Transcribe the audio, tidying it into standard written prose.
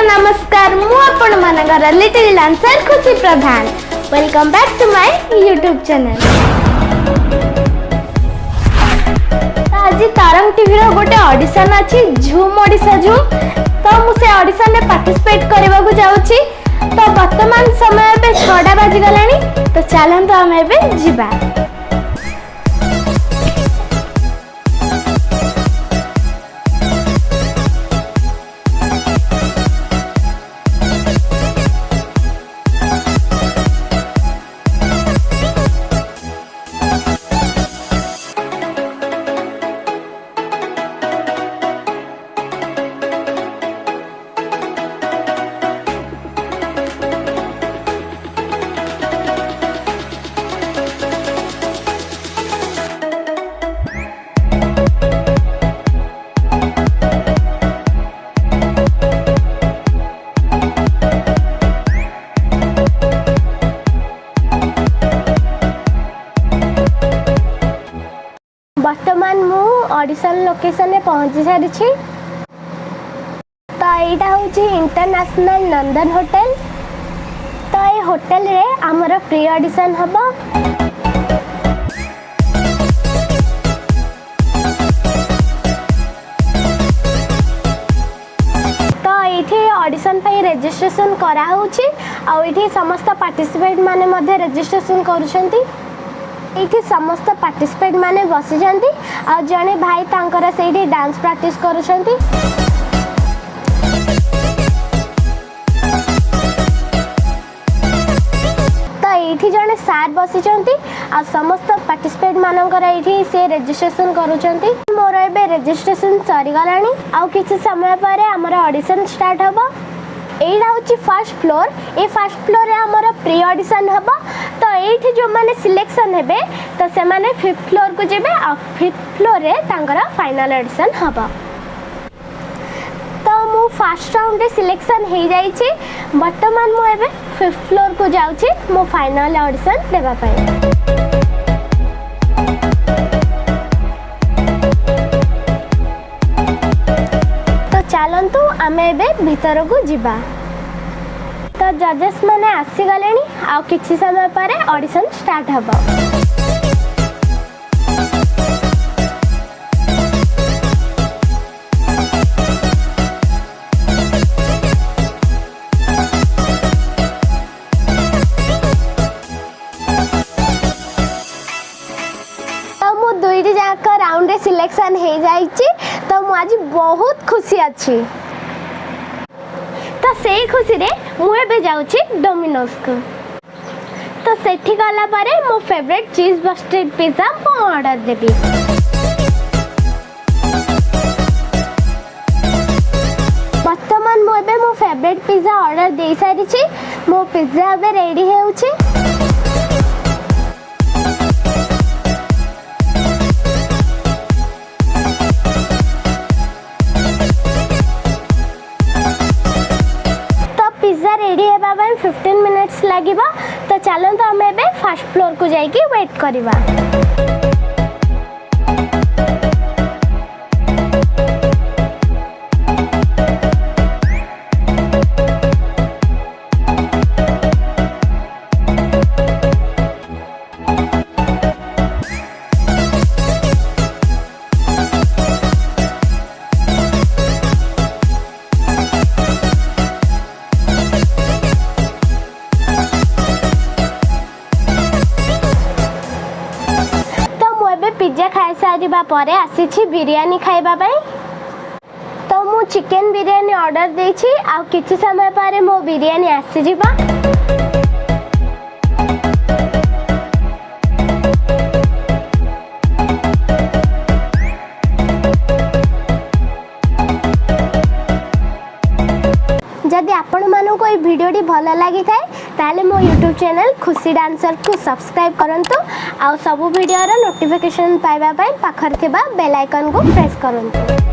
नमस्कार मु आपण मानकर little dancer Khushi Pradhan. Welcome back to my YouTube channel. आज तरंग टीवी रो गोटे ऑडिशन अछि झूम ओडिशा झूम। तो मु से ऑडिशन में पार्टिसिपेट करबा को जाउची। तो वर्तमान समय पे 6टा बाजी गलानी। तो चलन तो हम एबे जिबा। वर्तमान मु ऑडिशन लोकेशन में पहुंची सारी। तो यहाँ हूँ इंटरनेशनल नंदन होटल। तो ये होटल रे आमर प्री ऑडिशन हम। तो ये ऑडिशन पे रजिस्ट्रेशन कराऊँगी। आउ समस्त पार्टिसिपेट माने मध्य रजिस्ट्रेशन करुछंती। ये समस्त पार्टिसिपेट माने बसी जाती। आ जने भाई तांकर से डांस प्रैक्टिस करुछंती। तो ये जने सार बसी आ समस्त पार्टिसिपेट मानकर ये से रजिस्ट्रेशन करुछंती। मोर एबे रजिस्ट्रेशन सरी गलानी। आ किछि समय पर हमर ऑडिशन स्टार्ट हबो। एटा हूँ फर्स्ट फ्लोर। ये फर्स्ट फ्लोर रे हमर प्री ऑडिशन हम। तो ये जो मैंने सिलेक्शन हेबे तो से माने 5th फ्लोर को जेबे। आ 5th फ्लोर रे तांकर फाइनल ऑडिशन हम। तो मु फर्स्ट राउंड रे सिलेक्शन हो जाइछि। वर्तमान मु एबे 5th फ्लोर को जाउछि मो फाइनल ऑडिशन देबा पई। चलतु आम एवं भीतर को जीवा। तो जजेस मैंने आसी गले। आ किछि समय पर ऑडिशन स्टार्ट हम। तो मु दुईटी जाक राउंड रे सिलेक्शन हो जाइछि। तो मु आज बहुत खुशी अच्छी। तो से खुशी रे मुझे जाऊँगी डोमिनोज को। तो सेठी गला पारे मो फेवरेट चीज बस्टेड पिज्जा मु ऑर्डर देबी। वर्तमान मुझे मो फेवरेट पिज्जा ऑर्डर दे सारी। मो पिज्जा अब रेडी होउछि। पिज्जा रेडी हेबा 15 मिनट्स लगे। तो चलते आम एबे फर्स्ट फ्लोर को जाइए वेट करवा। पिज्जा खाई सारिबा परे आसी बिरयानी खाइबा पई। तो मु चिकन बिरयानी ऑर्डर देछि। आ किछि समय पर मो बिरयानी आसी जिबा। जदि आपण मानो कोई वीडियो भल लगी थाए ताले मो यूट्यूब चैनल खुशी डांसर को सब्सक्राइब करंतु। आ सब वीडियो रा नोटिफिकेशन पाइबा पाखर थिबा बेल आइकन को प्रेस करंतु।